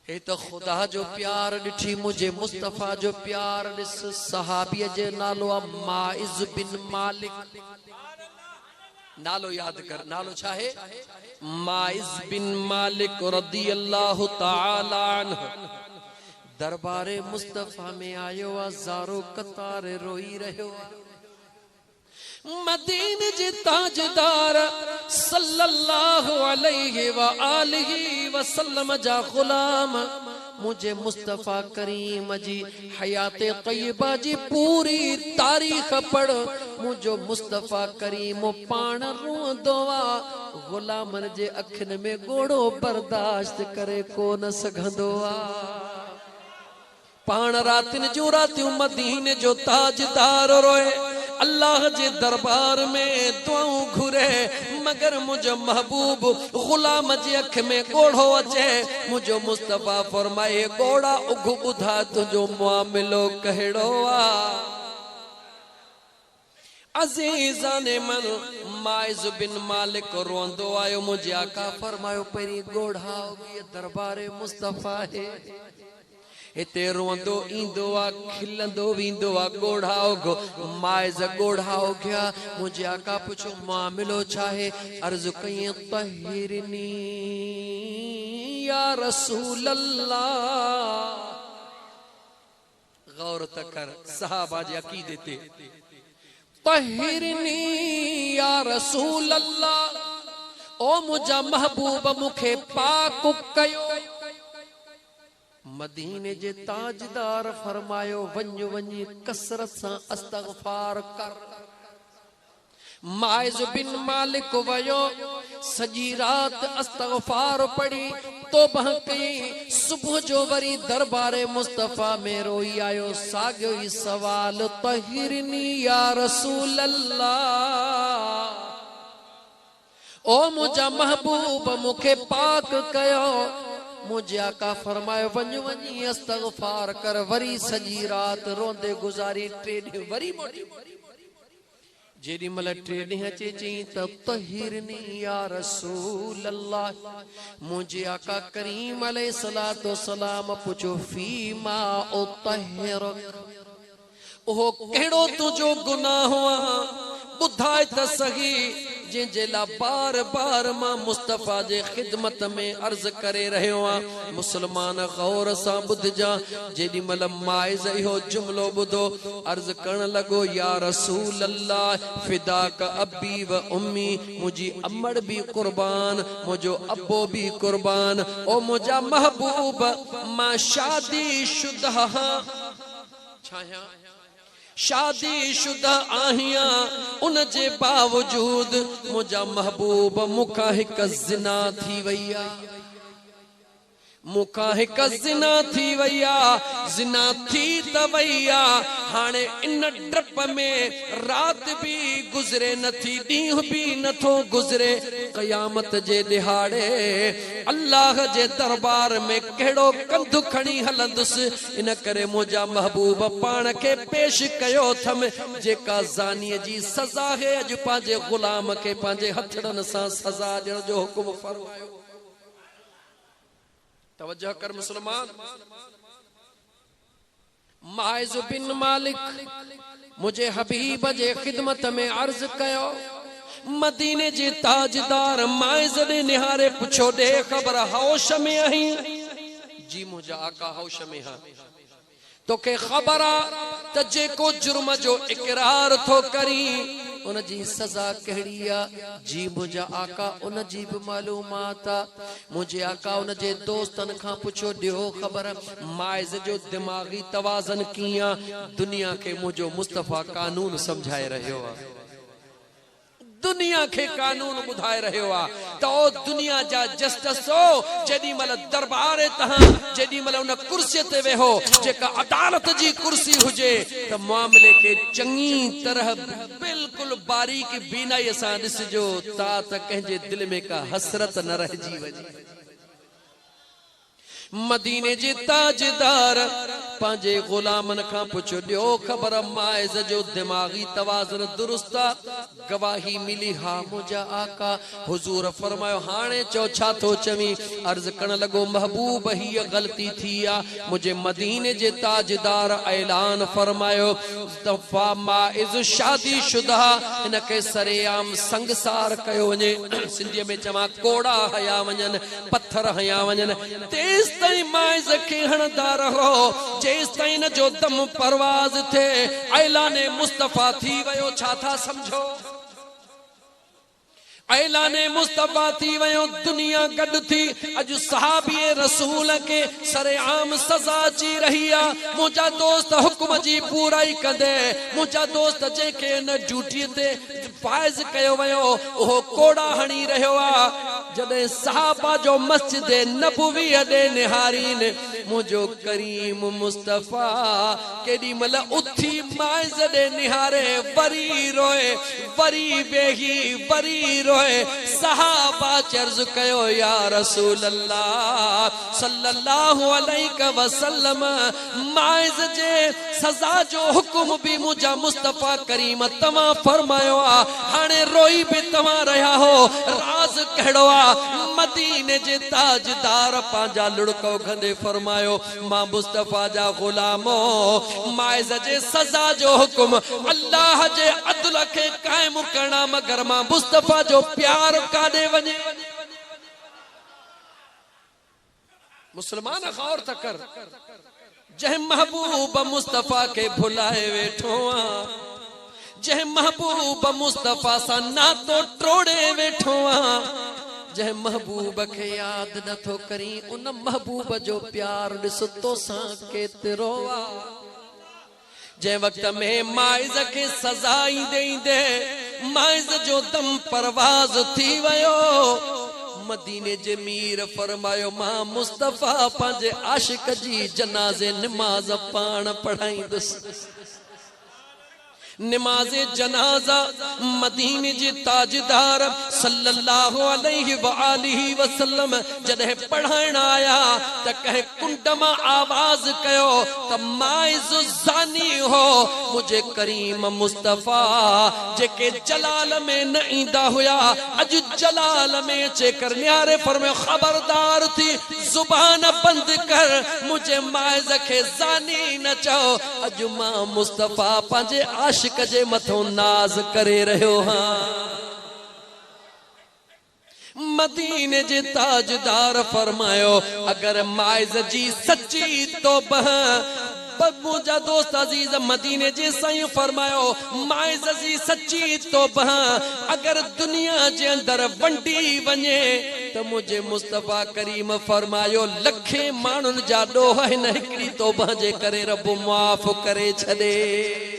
हे तो खुदा जो प्यार ॾिठी मुझे मुस्तफ़ा जो प्यार ॾिस। सहाबीअ जे नालो आहे माइज़ बिन मालिक। नालो याद कर, नालो छा है? माइज़ बिन मालिक रदियल्लाहु ताला अन्हु। दरबारे मुस्तफ़ा में आयो आ, ज़ारो कतारे रोई रहियो आ। मदीने जे ताजदार सल्लल्लाहु अलैहि व आलिहि वसल्लम जा गुलाम मुझे मुस्तफ़ा करीम जी हयाते तय्यबा जी पूरी तारीख़ पढ़। मुझो मुस्तफ़ा करीम पाण रोंदो आ, गुलामन जे अखिन में गोड़ो बर्दाश्त करे कोन सघंदो आ। पाण रातिन जो रातियों मदीने जो ताजदार रोए, अल्लाह जे दरबार में दुआऊं घुरे, मगर मुझो महबूब गुलाम जे अख में गोड़ो अचे। मुझो मुस्तफ़ा फरमाए गोड़ा उघ ॿुधा तुझो मामिलो कहिड़ो आ। अज़ीज़ाने मन माइज़ बिन मालिक रोंदो आयो, मुझे आका फरमायो पहिरीं गोढ़ाओ, ये दरबारे मुस्तफ़ा है। इते रोंदो ईंदो आ, खिलंदो वींदो आ, गोढ़ाओ गो। माइज़ गोढ़ाओ गया, मुझे आका पुछो मामिलो चाहे। अर्ज़ कई तहिरनी या रसूल अल्लाह। गौर तकर सहाबा जे अकीदे ते। तहिरनी या रसूल अल्लाह, ओ मुझा महबूब मुखे पाक कयो। मदीने जे ताजदार फरमायो वञ वञी कसरत सां अस्तगफार कर। माइज़ बिन मालिक वयो, सजी रात अस्तगफार पढ़ी, तौबा कई। सुबह जो वरी दरबारे मुस्तफ़ा में रोई आयो, साॻियो ई सवाल तहिरनी या रसूल अल्लाह, ओ मुझा महबूब मुखे पाक कयो। मुझे आका फरमायो वञ वञी अस्तगफार कर। वरी सजी रात रोंदे गुजारी, टे ॾींहं वरी मोटी। जेॾी महिल टे ॾींहं अचे चई त तहिरनी या रसूल अल्लाह। मुझे आका करीम अलैहिस्सलातु वस्सलाम पुछो फीमा उतहिरुक, ओहो कहिड़ो तुंहिंजो गुनाह आ, ॿुधाए त सही। जंहिंजे लाइ बार बार मां मुस्तफ़ा जे ख़िदमत में अर्ज़ करे रहियो आहियां। मुसलमान गौर सां ॿुधजा। जेॾी महिल माइज़ इहो जुमिलो ॿुधो, अर्ज़ करण लॻो या रसूल अल्लाह फिदाक अबी व उम्मी, मुंहिंजी अमड़ बि क़ुर्बान, मुंहिंजो अबो बि क़ुर्बान। ओ मुंहिंजा महबूब मां शादी शुदा छाया, शादी शुदा आहियां, उन जे बावजूद मुझा महबूब मुखा हिक ज़िना थी वई आ, मुखा हिक ज़िना थी वई आ। ज़िना थी त वई आ, हाणे इन डप में रात भी गुज़रे नथी, ॾींहुं भी नथो गुज़रे। क़यामत जे दिहाड़े अल्लाह जे दरबार में कहिड़ो कंधु खणी हलंदुसि। इन करे मुंहिंजा महबूब पाण खे पेश कयो थम, जेका ज़ानीअ जी सज़ा है अॼु पंहिंजे ग़ुलाम खे पंहिंजे हथड़नि सां सज़ा ॾियण जो हुकुम फरमायो। तवज्जो कर मुसलमान। माइज़ बिन मालिक मुझे हबीब जे खिदमत में अर्ज कयो। मदीने जे ताजदार माइज़ ने निहारे पुछो दे खबर होश में आहीं? जी मुझा आका होश में हां। तो के खबर आ त जेको जुर्म जो इकरार थो करी उन जी सजा कहिड़ी आ? जी मुझा आका उन जी भी मालूमात आ। मुझे आका उन जे दोस्तन खां पुछो दियो खबर माइज़ जो दिमागी तवाज़न किया। दुनिया के मुझो मुस्तफ़ा कानून समझाए रहियो आ, दुनिया के कानून बुधाए रहियो आ। तो दुनिया जा जस्टिस हो जेडी मल दरबार तहां जेडी मल उन कुर्सी ते वेहो जेका अदालत जी कुर्सी हुजे त मामले के चंगी तरह बिल्कुल बारीक बीनाई सां ॾिसजो ता त कंहिंजे दिल में का हसरत न रहिजी वञे। मदीने जे ताजदार पांजे गुलामन खां पुछो ॾियो ख़बर माइज़ जो दिमागी तवाज़ुन दुरुस्त गवाही मिली हा मुंहिंजा आका हुजूर फरमायो हाणे चो छा थो चवी अर्ज़ करण लॻो महबूब हीअ ग़लती थी आहे मुझे मदीने जे ताजदार ऐलान फरमायो दफ़ा माइज़ शादी शुदा इनके सरेआम संगसार कयो वञे सिंधीअ में चवां कोड़ा हया वञनि पत्थर हया वञनि तेस ताईं माइज़ खे हणंदा रहो जेस ताईं न जो दम परवाज़ थे ऐलाने मुस्तफ़ा थी वयो छा था समझो ऐलाने मुस्तफ़ा थी वयो दुनिया गॾु थी अॼु सहाबी रसूल के सरेआम सज़ा अची रही आहे मुंहिंजा दोस्त हुक्म जी पूराई कंदे मुंहिंजा दोस्त जेके न ड्यूटी ते फाइज़ कयो वयो उहो कोड़ा हणी रहियो आहे जॾहिं सहाबा जो मस्जिद नबवी ॾे निहारीन मुंहिंजो करीम मुस्तफ़ा केॾी महिल उथी माइज़ ॾे निहारे वरी रोए वरी वेही वरी रोए सहाबा चर्ज कयो या रसूल अल्लाह सल्लल्लाहु अलैहि वसल्लम माइज़ जे सज़ा जो हुक्म भी मुंहिंजा मुस्तफ़ा करीम तव्हां फरमायो आ हाणे रोई भी तव्हां रहिया हो राज़ कहिड़ो आ मदीने जे ताजदार पंहिंजा लुड़को गंदे फरमायो मां मुस्तफ़ा जा गुलामो माइज़ जे सज़ा जो हुक्म अल्लाह जे अदल खे कायम करणा मगर मां मुस्तफ़ा जो प्यार काॾे वञे मुसलमान गौर त कर जंहिं महबूब मुस्तफ़ा के भुलाए वेठो आ जंहिं महबूब मुस्तफ़ा सां नातो टोड़े वेठो आ जंहिं महबूब खे याद नथो करी उन महबूब जो प्यार ॾिस तोसां केतिरो आ जंहिं वक्त में माइज़ के सज़ा ईंदे ईंदे माइज़ जो दम परवाज़ थी वयो मदीने जे मीर फरमायो मां मुस्तफ़ा पंहिंजे आशिक जी जनाज़े निमाज़ पाण पढ़ाईंदुसि नमाज़े जनाजा मदीने जे ताजदार सल्लल्लाहु अलैहि वआलिहि वसल्लम जॾहिं पढ़ाइण आया त कंहिं कुंड मां आवाज़ कयो त माइज़ ज़ानी हो मुझे करीम मुस्तफ़ा जेके जलाल में न ईंदा हुया अॼु जलाल में अचे कर न्यारे फरमायो खबरदार थी ज़ुबान बंद कर मुझे माइज़ खे ज़ानी न चओ अॼु मां मुस्तफ़ा पंहिंजे आशिक जे मथो नाज करे रहियो हां मदीने जे ताजदार फरमायो अगर माइज़ जी सच्ची तौबा मुंहिंजा दोस्त अजीज मदीने जे साईं फरमायो माइज़ जी सच्ची तौबा अगर दुनिया जे अंदर वंडी वञे त मुझे मुस्तफ़ा करीम फरमायो लखे माण्हुनि जा ॾोह हिन हिकिड़ी तौबा जे करे रब माफ़ करे छॾे